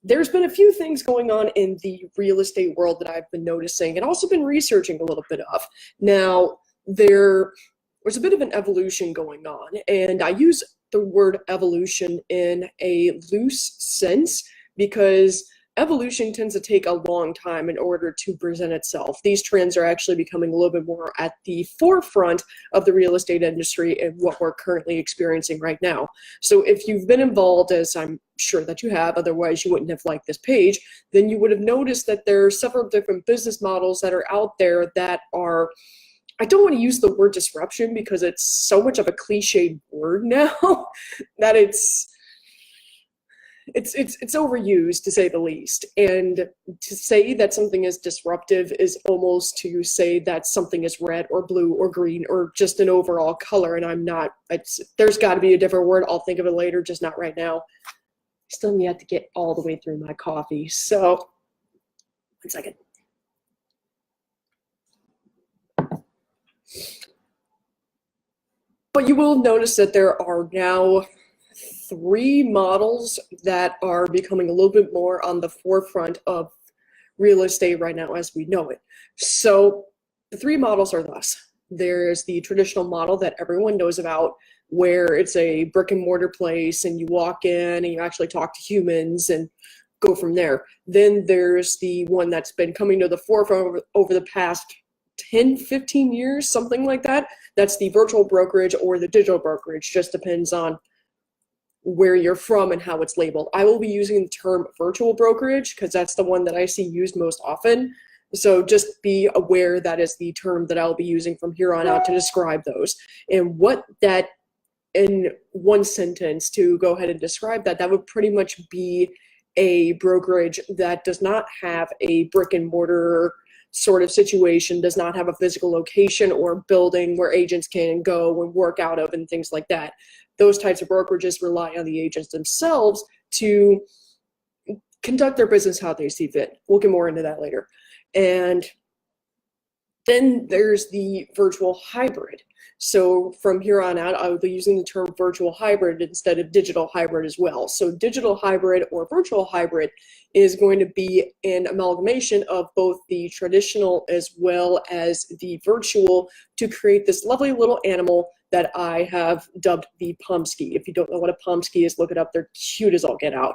there's been a few things going on in the real estate world that I've been noticing and also been researching a little bit of. Now, there was a bit of an evolution going on, and I use the word evolution in a loose sense because evolution tends to take a long time in order to present itself. These trends are actually becoming a little bit more at the forefront of the real estate industry and what we're currently experiencing right now. So if you've been involved, as I'm sure that you have, otherwise you wouldn't have liked this page, then you would have noticed that there are several different business models that are out there that are, I don't want to use the word disruption because it's so much of a cliched word now that it's overused, to say the least. And to say that something is disruptive is almost to say that something is red or blue or green or just an overall color, and I'm not. There's got to be a different word. I'll think of it later, just not right now. Still yet to get all the way through my coffee, so 1 second. But you will notice that there are now 3 models that are becoming a little bit more on the forefront of real estate right now as we know it. So the 3 models are thus. There's the traditional model that everyone knows about, where it's a brick and mortar place and you walk in and you actually talk to humans and go from there. Then there's the one that's been coming to the forefront over the past 10, 15 years, something like that. That's the virtual brokerage or the digital brokerage, just depends on where you're from and how it's labeled. I will be using the term virtual brokerage because that's the one that I see used most often. So just be aware that is the term that I'll be using from here on out to describe those. And what that, in one sentence to go ahead and describe that, that would pretty much be a brokerage that does not have a brick and mortar sort of situation, does not have a physical location or building where agents can go and work out of and things like that. Those types of brokerages rely on the agents themselves to conduct their business how they see fit. We'll get more into that later. And then there's the virtual hybrid. So from here on out, I will be using the term virtual hybrid instead of digital hybrid as well. So digital hybrid or virtual hybrid is going to be an amalgamation of both the traditional as well as the virtual to create this lovely little animal that I have dubbed the Pomsky. If you don't know what a Pomsky is, look it up. They're cute as all get out.